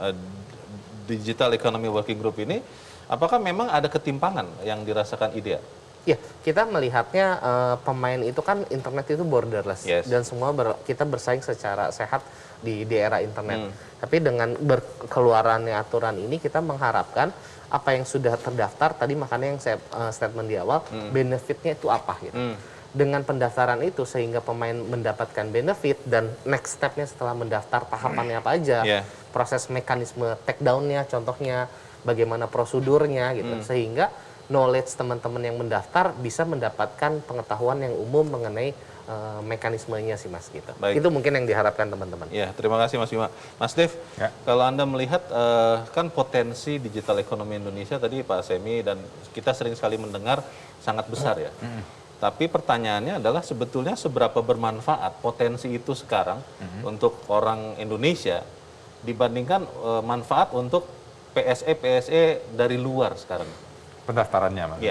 [SPEAKER 2] Digital Economy Working Group ini, apakah memang ada ketimpangan yang dirasakan IDEA?
[SPEAKER 7] Ya, kita melihatnya pemain itu kan internet itu borderless dan semua kita bersaing secara sehat di era internet. Tapi dengan berkeluarannya aturan ini kita mengharapkan apa yang sudah terdaftar tadi, makanya yang saya statement di awal, benefitnya itu apa gitu. Dengan pendaftaran itu sehingga pemain mendapatkan benefit, dan next stepnya setelah mendaftar tahapannya apa aja, proses mekanisme take down-nya contohnya, bagaimana prosedurnya gitu, sehingga knowledge teman-teman yang mendaftar bisa mendapatkan pengetahuan yang umum mengenai mekanismenya sih Mas gitu.
[SPEAKER 2] Baik.
[SPEAKER 7] Itu mungkin yang diharapkan teman-teman.
[SPEAKER 2] Ya, terima kasih Mas Bima. Mas Dev, kalau Anda melihat kan potensi digital ekonomi Indonesia tadi Pak Semi dan kita sering sekali mendengar sangat besar ya. Tapi pertanyaannya adalah sebetulnya seberapa bermanfaat potensi itu sekarang untuk orang Indonesia dibandingkan manfaat untuk PSE dari luar sekarang?
[SPEAKER 6] Pendaftarannya Mas.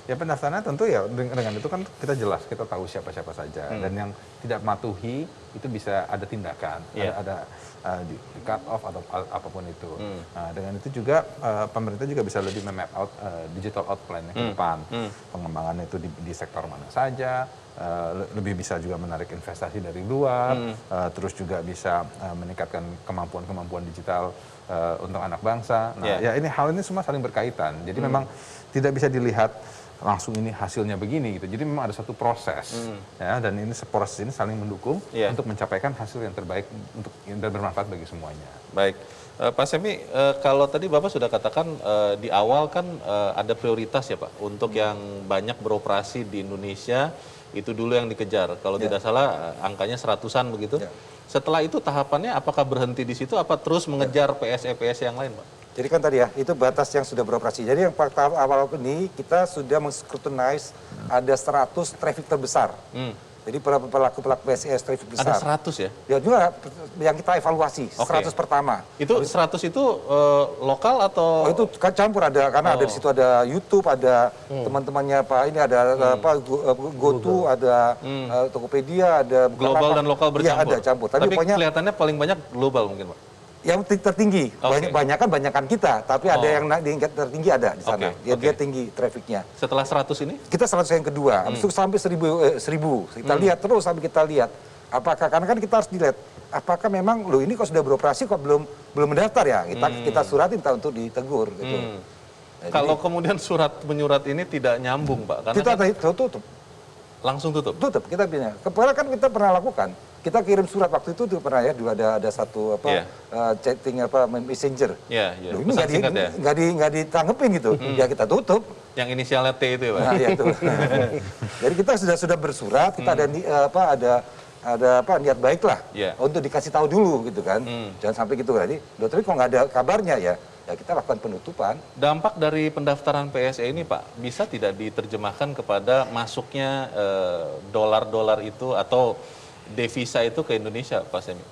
[SPEAKER 6] Ya pendaftarannya tentu ya dengan itu kan kita jelas, kita tahu siapa-siapa saja, dan yang tidak mematuhi itu bisa ada tindakan, ada di cut off atau apapun itu. Nah, dengan itu juga pemerintah juga bisa lebih map out digital out plan ke depan, pengembangan itu di sektor mana saja, lebih bisa juga menarik investasi dari luar, terus juga bisa meningkatkan kemampuan digital untuk anak bangsa. Nah, ya hal ini semua saling berkaitan. Jadi memang tidak bisa dilihat langsung ini hasilnya begini gitu. Jadi memang ada satu proses ya, dan ini proses ini saling mendukung untuk mencapaikan hasil yang terbaik untuk dan bermanfaat bagi semuanya.
[SPEAKER 2] Baik. Pak Semi, kalau tadi Bapak sudah katakan di awal kan ada prioritas ya Pak, untuk yang banyak beroperasi di Indonesia, itu dulu yang dikejar. Kalau tidak salah angkanya 100-an begitu. Setelah itu tahapannya apakah berhenti di situ, apa terus mengejar PSE-PSE yang lain Pak?
[SPEAKER 4] Jadi kan tadi ya, itu batas yang sudah beroperasi. Jadi yang tahap awal ini kita sudah meng-scrutinize ada 100 traffic terbesar. Jadi pelaku-pelaku PSES traffic besar.
[SPEAKER 2] Ada 100 ya?
[SPEAKER 4] Ya juga yang kita evaluasi, 100 pertama.
[SPEAKER 2] Itu 100 itu lokal atau?
[SPEAKER 4] Oh, itu kan campur ada, karena ada di situ ada YouTube, ada teman-temannya Pak ini ada apa GoTo, ada Tokopedia, ada
[SPEAKER 2] global dan lokal bercampur.
[SPEAKER 4] Iya, ada campur.
[SPEAKER 2] Tapi
[SPEAKER 4] pokoknya
[SPEAKER 2] kelihatannya paling banyak global mungkin Pak.
[SPEAKER 4] yang tertinggi, banyakan kita, tapi ada yang tertinggi ada di sana. Dia tinggi trafiknya.
[SPEAKER 2] Setelah 100 ini?
[SPEAKER 4] Kita 100 yang kedua, habis itu sampai 1000. Kita lihat terus sampai kita lihat. Apakah, karena kan kita harus dilihat, apakah memang, loh ini kok sudah beroperasi kok belum mendaftar ya? Kita suratin untuk ditegur. Gitu.
[SPEAKER 2] Kalau kemudian menyurat ini tidak nyambung Pak? Karena
[SPEAKER 4] kita
[SPEAKER 2] kan
[SPEAKER 4] tutup.
[SPEAKER 2] Langsung tutup?
[SPEAKER 4] Tutup, kita punya. Kepala kan kita pernah lakukan. Kita kirim surat waktu itu tuh pernah ya, ada satu chatting messenger. Loh, ini nggak ditanggepin gitu. Ya kita tutup.
[SPEAKER 2] Yang inisialnya T itu ya Pak?
[SPEAKER 4] Nah, ya, itu. Jadi kita sudah bersurat, kita ada niat baik lah untuk dikasih tahu dulu gitu kan. Jangan sampai gitu tadi. Dokter kok nggak ada kabarnya ya kita lakukan penutupan.
[SPEAKER 2] Dampak dari pendaftaran PSE ini Pak, bisa tidak diterjemahkan kepada masuknya dolar-dolar itu atau devisa itu ke Indonesia Pak Semi?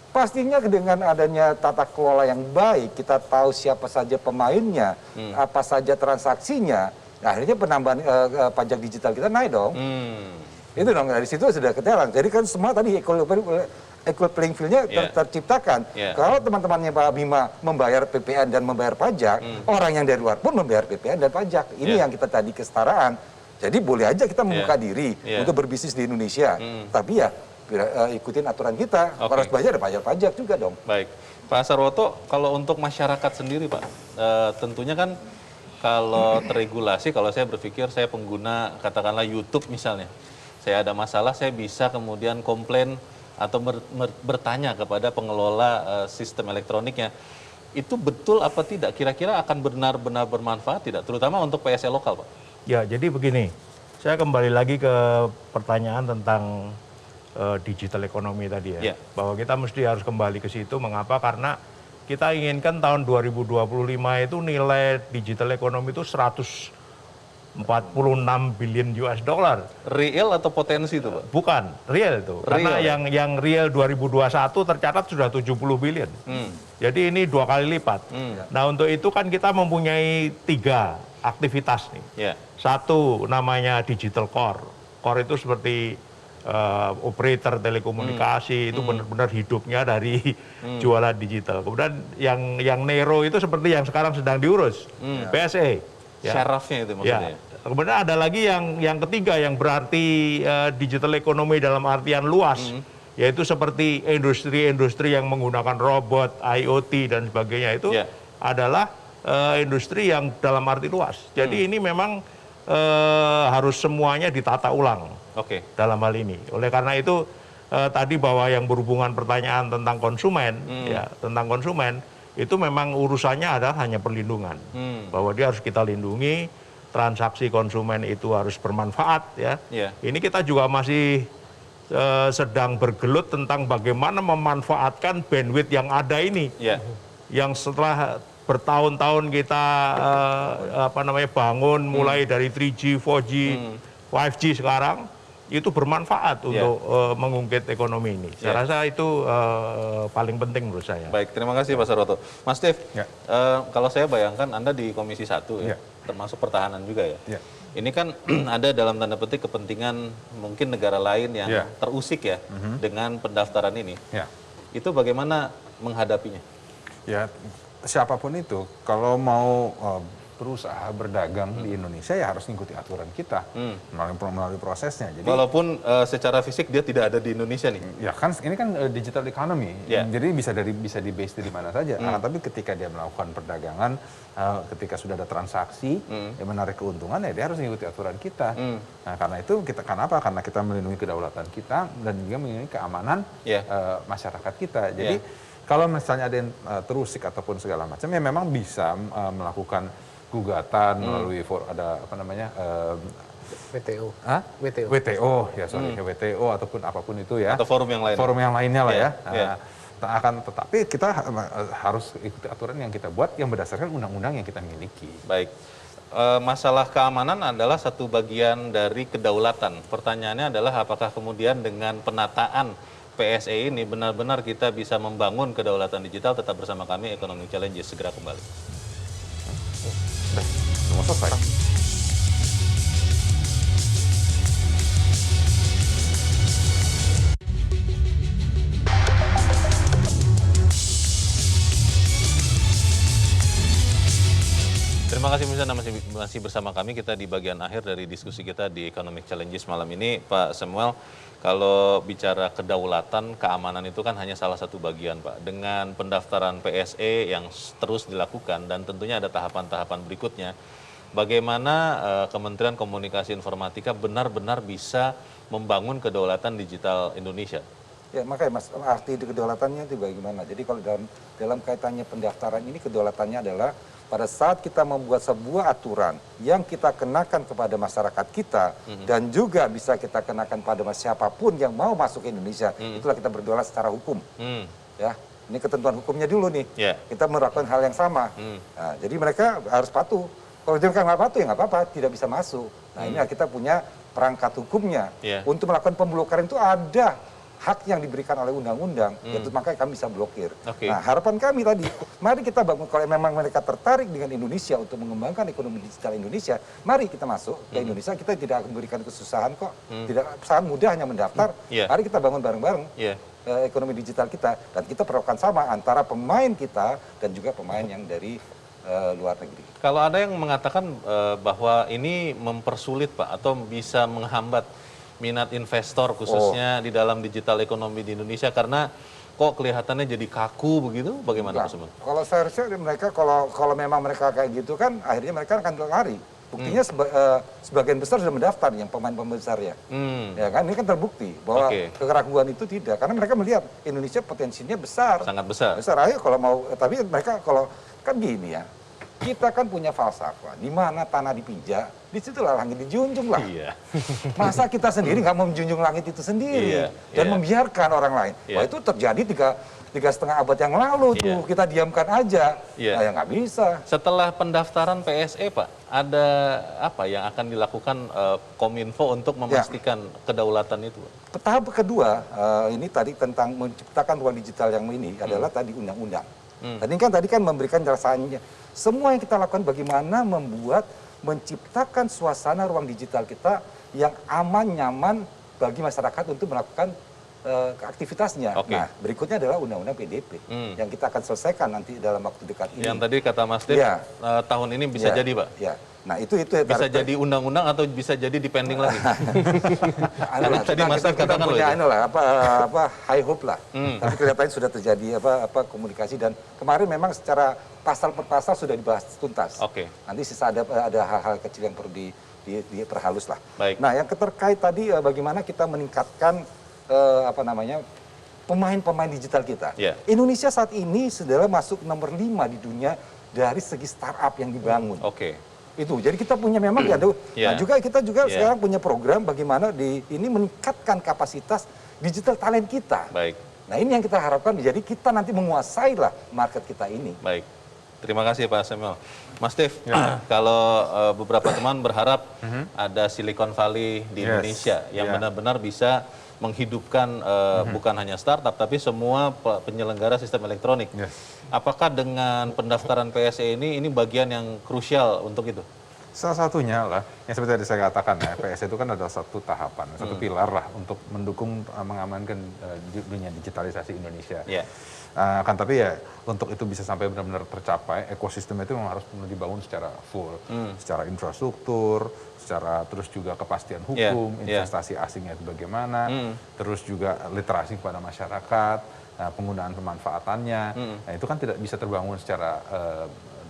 [SPEAKER 4] Pastinya dengan adanya tata kelola yang baik, kita tahu siapa saja pemainnya, apa saja transaksinya, nah akhirnya penambahan pajak digital kita naik dong. Itu dong, dari situ sudah ketelang. Jadi kan semua tadi equal playing field-nya terciptakan. Kalau teman-temannya Pak Bima membayar PPN dan membayar pajak, orang yang dari luar pun membayar PPN dan pajak. Ini yang kita tadi kesetaraan. Jadi boleh aja kita membuka diri untuk berbisnis di Indonesia. Tapi ya ikutin aturan kita, harus bayar pajak juga dong.
[SPEAKER 2] Baik, Pak Sarwoto, kalau untuk masyarakat sendiri Pak, tentunya kan kalau terregulasi, kalau saya berpikir saya pengguna katakanlah YouTube misalnya, saya ada masalah, saya bisa kemudian komplain atau bertanya kepada pengelola sistem elektroniknya. Itu betul apa tidak? Kira-kira akan benar-benar bermanfaat tidak? Terutama untuk PSE lokal Pak.
[SPEAKER 8] Ya, jadi begini, saya kembali lagi ke pertanyaan tentang digital ekonomi tadi ya. Bahwa kita mesti harus kembali ke situ, mengapa? Karena kita inginkan tahun 2025 itu nilai digital ekonomi itu 146 billion US dollar.
[SPEAKER 2] Real atau potensi itu Pak?
[SPEAKER 8] Bukan, real itu. Karena yang real 2021 tercatat sudah 70 billion. Jadi ini 2 kali lipat. Nah untuk itu kan kita mempunyai 3 aktivitas nih. Satu namanya digital core. Core itu seperti operator telekomunikasi, itu benar-benar hidupnya dari jualan digital. Kemudian yang Nero itu seperti yang sekarang sedang diurus, PSE.
[SPEAKER 2] Syarafnya itu maksudnya.
[SPEAKER 8] Kemudian ada lagi yang ketiga yang berarti digital ekonomi dalam artian luas, yaitu seperti industri-industri yang menggunakan robot, IoT dan sebagainya itu adalah industri yang dalam arti luas. Jadi ini memang harus semuanya ditata ulang dalam hal ini. Oleh karena itu tadi bahwa yang berhubungan pertanyaan tentang konsumen, tentang konsumen itu memang urusannya adalah hanya perlindungan, bahwa dia harus kita lindungi, transaksi konsumen itu harus bermanfaat ya. Ini kita juga masih sedang bergelut tentang bagaimana memanfaatkan bandwidth yang ada ini, yang setelah bertahun-tahun kita bangun mulai dari 3G, 4G, 5G sekarang itu bermanfaat untuk mengungkit ekonomi ini. Saya rasa itu paling penting menurut saya.
[SPEAKER 2] Baik, terima kasih Pak Sarwoto. Mas Dev, kalau saya bayangkan Anda di Komisi 1 ya, termasuk pertahanan juga ya. Ini kan ada dalam tanda petik kepentingan mungkin negara lain yang terusik ya dengan pendaftaran ini. Itu bagaimana menghadapinya?
[SPEAKER 6] Ya, siapapun itu kalau mau berusaha berdagang di Indonesia ya harus mengikuti aturan kita melalui prosesnya. Jadi,
[SPEAKER 2] walaupun secara fisik dia tidak ada di Indonesia nih.
[SPEAKER 6] Ya kan ini kan digital economy. Jadi bisa di base dari mana saja. Tapi ketika dia melakukan perdagangan, ketika sudah ada transaksi yang menarik keuntungan ya dia harus mengikuti aturan kita. Nah, karena itu kenapa? Karena kita melindungi kedaulatan kita dan juga melindungi keamanan masyarakat kita. Jadi Kalau misalnya ada yang terusik ataupun segala macam, ya memang bisa melakukan gugatan melalui ada apa namanya
[SPEAKER 7] WTO.
[SPEAKER 6] WTO ya sorry WTO ataupun apapun itu ya.
[SPEAKER 2] Atau forum yang lain.
[SPEAKER 6] Forum yang lainnya lah ya. Tetapi kita harus ikuti aturan yang kita buat yang berdasarkan undang-undang yang kita miliki.
[SPEAKER 2] Baik. Masalah keamanan adalah satu bagian dari kedaulatan. Pertanyaannya adalah apakah kemudian dengan penataan PSE ini benar-benar kita bisa membangun kedaulatan digital. Tetap bersama kami, Economic Challenges segera kembali.
[SPEAKER 6] Mau selesai.
[SPEAKER 2] Terima kasih Mirsa, masih bersama kami. Kita di bagian akhir dari diskusi kita di Economic Challenges malam ini. Pak Samuel, kalau bicara kedaulatan, keamanan itu kan hanya salah satu bagian, Pak. Dengan pendaftaran PSE yang terus dilakukan dan tentunya ada tahapan-tahapan berikutnya, bagaimana Kementerian Komunikasi Informatika benar-benar bisa membangun kedaulatan digital Indonesia?
[SPEAKER 4] Ya, makanya Mas, arti kedaulatannya itu bagaimana? Jadi kalau dalam kaitannya pendaftaran ini, kedaulatannya adalah pada saat kita membuat sebuah aturan yang kita kenakan kepada masyarakat kita dan juga bisa kita kenakan pada siapapun yang mau masuk ke Indonesia, itulah kita berdaulat secara hukum. Ya, ini ketentuan hukumnya dulu nih. Kita melakukan hal yang sama. Nah, jadi mereka harus patuh. Kalau mereka nggak patuh ya nggak apa-apa, tidak bisa masuk. Nah, ini kita punya perangkat hukumnya. Untuk melakukan pemblokiran itu ada hak yang diberikan oleh undang-undang, yaitu makanya kami bisa blokir. Nah, harapan kami tadi, mari kita bangun, kalau memang mereka tertarik dengan Indonesia untuk mengembangkan ekonomi digital Indonesia, mari kita masuk ke Indonesia, kita tidak akan memberikan kesusahan kok, tidak sangat mudah hanya mendaftar, mari kita bangun bareng-bareng ekonomi digital kita, dan kita perlakukan sama antara pemain kita dan juga pemain yang dari luar negeri.
[SPEAKER 2] Kalau ada yang mengatakan bahwa ini mempersulit Pak, atau bisa menghambat minat investor khususnya di dalam digital ekonomi di Indonesia karena kok kelihatannya jadi kaku begitu, bagaimana Pak Samuel?
[SPEAKER 4] Kalau saya rasa mereka kalau memang mereka kayak gitu kan akhirnya mereka akan lari. Buktinya sebagian besar sudah mendaftar yang pemain-pemain besar ya. Ya kan ini kan terbukti bahwa keraguan itu tidak, karena mereka melihat Indonesia potensinya besar.
[SPEAKER 2] Sangat besar.
[SPEAKER 4] Besar ayo kalau mau, tapi mereka kalau kan gini ya. Kita kan punya falsafah, di mana tanah dipijak, di situlah langit dijunjung lah. Masa kita sendiri nggak mau menjunjung langit itu sendiri dan membiarkan orang lain? Wah, itu terjadi tiga setengah abad yang lalu tuh, kita diamkan aja. Nah, ya nggak bisa.
[SPEAKER 2] Setelah pendaftaran PSE Pak, ada apa yang akan dilakukan Kominfo untuk memastikan kedaulatan itu?
[SPEAKER 4] Tahap kedua, ini tadi tentang menciptakan ruang digital yang ini adalah tadi undang-undang. Tadi kan memberikan rasanya. Semua yang kita lakukan bagaimana menciptakan suasana ruang digital kita yang aman, nyaman bagi masyarakat untuk melakukan aktivitasnya. Nah, berikutnya adalah undang-undang PDP yang kita akan selesaikan nanti dalam waktu dekat ini.
[SPEAKER 2] Yang tadi kata Mas Dev, tahun ini bisa jadi Pak?
[SPEAKER 4] Ya. Nah, itu
[SPEAKER 2] bisa jadi undang-undang atau bisa jadi dipending lagi? Tadi Mas Dev katakan loh
[SPEAKER 4] itu. High hope lah. Tapi kelihatannya sudah terjadi komunikasi, dan kemarin memang secara pasal per pasal sudah dibahas tuntas. Nanti sisa ada hal-hal kecil yang perlu diperhalus lah. Nah, yang terkait tadi bagaimana kita meningkatkan pemain-pemain digital kita. Indonesia saat ini sudah masuk nomor 5 di dunia dari segi startup yang dibangun. Itu. Jadi kita punya memang nah kita juga sekarang punya program bagaimana ini meningkatkan kapasitas digital talent kita. Nah, ini yang kita harapkan, jadi kita nanti menguasai lah market kita ini.
[SPEAKER 2] Baik. Terima kasih Pak Samuel. Mas Dev, kalau beberapa teman berharap ada Silicon Valley di Indonesia yang benar-benar bisa menghidupkan bukan hanya startup tapi semua penyelenggara sistem elektronik. Apakah dengan pendaftaran PSE ini bagian yang krusial untuk itu?
[SPEAKER 6] Salah satunya lah, yang seperti tadi saya katakan ya, PSE itu kan adalah satu tahapan, satu pilar lah untuk mendukung mengamankan dunia digitalisasi Indonesia. Kan tapi ya untuk itu bisa sampai benar-benar tercapai, ekosistem itu memang harus dibangun secara full, secara infrastruktur, secara terus juga kepastian hukum, investasi asingnya itu bagaimana, terus juga literasi kepada masyarakat, penggunaan pemanfaatannya, nah itu kan tidak bisa terbangun secara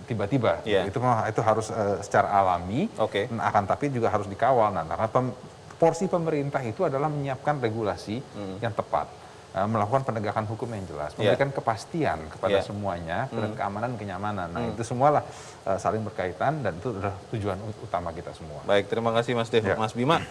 [SPEAKER 6] tiba-tiba, itu harus secara alami, akan tapi juga harus dikawal. Nah, karena porsi pemerintah itu adalah menyiapkan regulasi yang tepat. melakukan penegakan hukum yang jelas, memberikan kepastian kepada semuanya, dan keamanan, kenyamanan. Nah, itu semualah saling berkaitan dan itu adalah tujuan utama kita semua.
[SPEAKER 2] Baik, terima kasih Mas Dev. Mas Bima,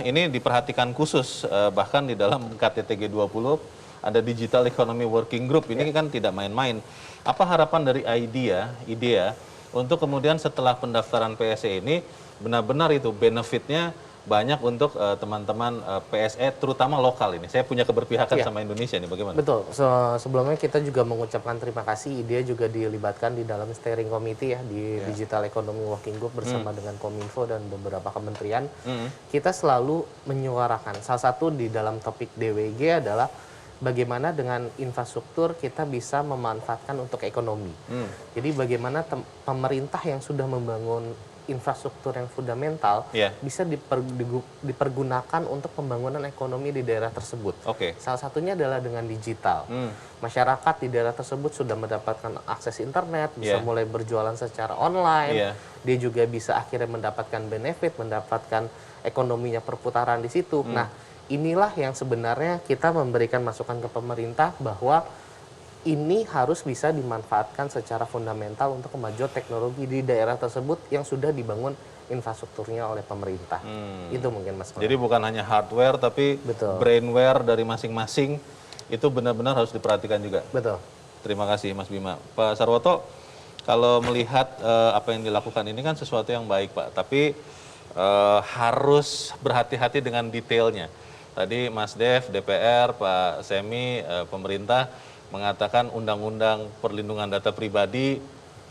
[SPEAKER 2] ini diperhatikan khusus, bahkan di dalam KTT G20 ada Digital Economy Working Group, ini kan tidak main-main. Apa harapan dari IDEA untuk kemudian setelah pendaftaran PSE ini benar-benar itu benefitnya banyak untuk teman-teman PSE terutama lokal ini. Saya punya keberpihakan sama Indonesia nih, bagaimana?
[SPEAKER 7] Betul. Sebelumnya kita juga mengucapkan terima kasih. IDEA juga dilibatkan di dalam steering committee ya di Digital Economy Working Group bersama dengan Kominfo dan beberapa kementerian. Kita selalu menyuarakan. Salah satu di dalam topik DWG adalah bagaimana dengan infrastruktur kita bisa memanfaatkan untuk ekonomi. Jadi bagaimana pemerintah yang sudah membangun infrastruktur yang fundamental bisa dipergunakan untuk pembangunan ekonomi di daerah tersebut. Salah satunya adalah dengan digital. Masyarakat di daerah tersebut sudah mendapatkan akses internet, bisa mulai berjualan secara online. Dia juga bisa akhirnya mendapatkan benefit, mendapatkan ekonominya perputaran di situ. Nah, inilah yang sebenarnya kita memberikan masukan ke pemerintah bahwa ini harus bisa dimanfaatkan secara fundamental untuk kemajuan teknologi di daerah tersebut yang sudah dibangun infrastrukturnya oleh pemerintah. Itu mungkin Mas.
[SPEAKER 2] Jadi bukan hanya hardware tapi brainware dari masing-masing itu benar-benar harus diperhatikan juga.
[SPEAKER 7] Betul.
[SPEAKER 2] Terima kasih Mas Bima. Pak Sarwoto, kalau melihat apa yang dilakukan ini kan sesuatu yang baik Pak, tapi harus berhati-hati dengan detailnya. Tadi Mas Dev, DPR, Pak Semi, pemerintah mengatakan undang-undang perlindungan data pribadi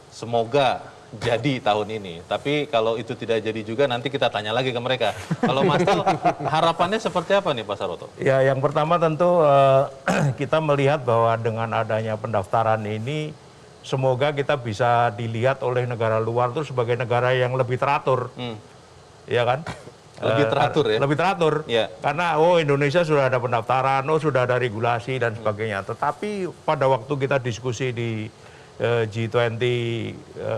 [SPEAKER 2] semoga jadi tahun ini. Tapi kalau itu tidak jadi juga nanti kita tanya lagi ke mereka. Kalau Mas Del, harapannya seperti apa nih Pak Sarwoto?
[SPEAKER 8] Ya, yang pertama tentu kita melihat bahwa dengan adanya pendaftaran ini semoga kita bisa dilihat oleh negara luar itu sebagai negara yang lebih teratur. Ya kan?
[SPEAKER 2] Lebih teratur ya?
[SPEAKER 8] Lebih teratur. Karena Indonesia sudah ada pendaftaran, sudah ada regulasi dan sebagainya. Tetapi pada waktu kita diskusi di G20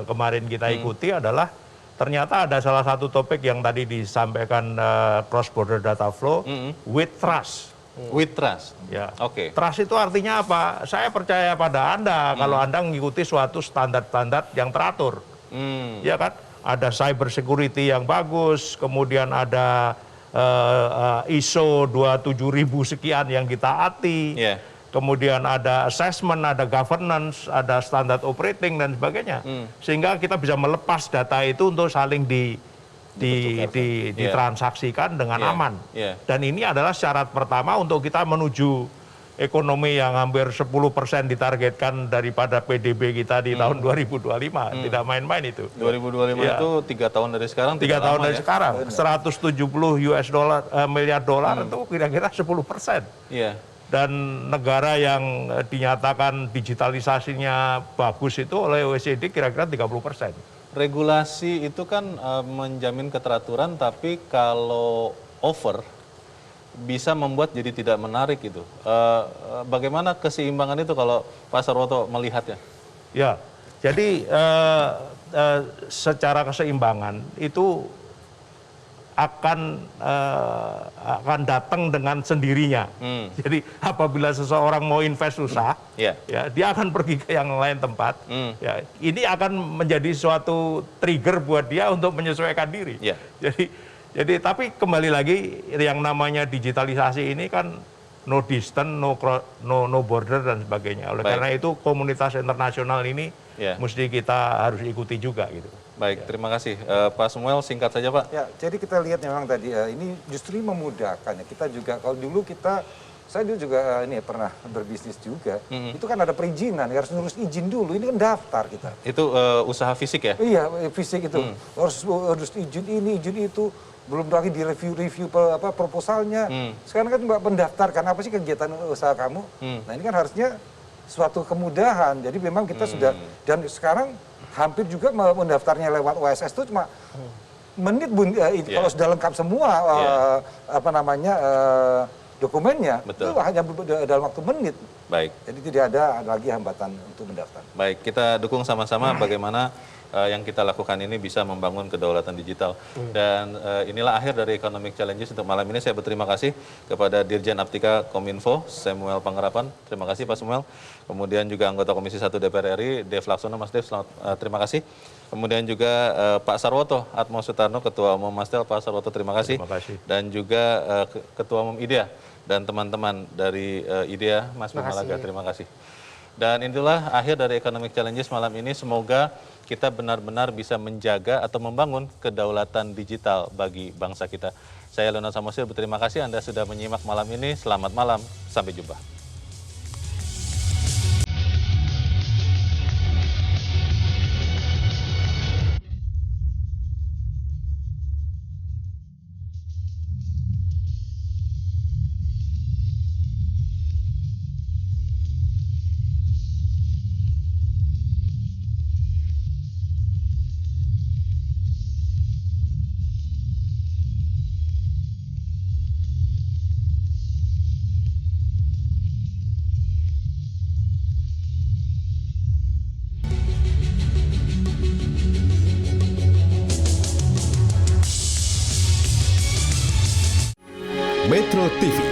[SPEAKER 8] kemarin kita ikuti adalah ternyata ada salah satu topik yang tadi disampaikan cross border data flow with trust.
[SPEAKER 2] With trust?
[SPEAKER 8] Ya. Trust itu artinya apa? Saya percaya pada Anda kalau Anda mengikuti suatu standar-standar yang teratur. Ya kan? Ada cyber security yang bagus, kemudian ada ISO 27000 sekian yang ditaati, kemudian ada assessment, ada governance, ada standar operating dan sebagainya. Sehingga kita bisa melepas data itu untuk saling ditransaksikan dengan aman. Dan ini adalah syarat pertama untuk kita menuju ekonomi yang hampir 10% ditargetkan daripada PDB kita di tahun 2025. Tidak main-main itu.
[SPEAKER 2] 2025 itu 3 tahun dari sekarang.
[SPEAKER 8] 3 tahun dari sekarang. 170 miliar dolar itu kira-kira 10%. Dan negara yang dinyatakan digitalisasinya bagus itu oleh OECD kira-kira 30%.
[SPEAKER 2] Regulasi itu kan menjamin keteraturan, tapi kalau over bisa membuat jadi tidak menarik gitu. Bagaimana keseimbangan itu kalau Pak Sarwoto melihatnya?
[SPEAKER 8] Ya, jadi secara keseimbangan itu akan datang dengan sendirinya. Jadi apabila seseorang mau invest susah, ya dia akan pergi ke yang lain tempat. Ya, ini akan menjadi suatu trigger buat dia untuk menyesuaikan diri. Jadi tapi kembali lagi yang namanya digitalisasi ini kan no distance, no border dan sebagainya. Oleh karena itu komunitas internasional ini mesti kita harus ikuti juga gitu.
[SPEAKER 2] Baik, terima kasih. Pak Samuel, singkat saja Pak.
[SPEAKER 4] Ya, jadi kita lihat memang tadi ini justru memudahkan ya. Kita juga kalau dulu saya dulu juga pernah berbisnis juga. Itu kan ada perizinan, harus ngurus izin dulu. Ini kan daftar kita.
[SPEAKER 2] Itu usaha fisik ya?
[SPEAKER 4] Iya, fisik itu. Harus izin ini, izin itu. Belum lagi di review proposalnya. Sekarang kan Mbak pendaftarkan apa sih kegiatan usaha kamu. Nah ini kan harusnya suatu kemudahan. Jadi memang kita sudah, dan sekarang hampir juga mendaftarnya lewat OSS itu cuma menit kalau sudah lengkap semua dokumennya. Betul. Itu hanya dalam waktu menit.
[SPEAKER 2] Baik.
[SPEAKER 4] Jadi tidak ada lagi hambatan untuk mendaftar.
[SPEAKER 2] Baik, kita dukung sama-sama bagaimana yang kita lakukan ini bisa membangun kedaulatan digital. Dan inilah akhir dari Economic Challenges untuk malam ini. Saya berterima kasih kepada Dirjen Aptika Kominfo, Samuel Pangerapan. Terima kasih Pak Samuel. Kemudian juga anggota Komisi 1 DPR RI, Dev Laksono. Mas Dev, terima kasih. Kemudian juga Pak Sarwoto Atmo Sutarno, Ketua Umum Mastel. Pak Sarwoto, terima kasih.
[SPEAKER 8] Terima kasih.
[SPEAKER 2] Dan juga Ketua Umum IDEA dan teman-teman dari IDEA, Mas Bimalaga, terima kasih. Dan inilah akhir dari Economic Challenges malam ini. Semoga kita benar-benar bisa menjaga atau membangun kedaulatan digital bagi bangsa kita. Saya Leonard Samosir, berterima kasih Anda sudah menyimak malam ini. Selamat malam, sampai jumpa.
[SPEAKER 10] Metro TV,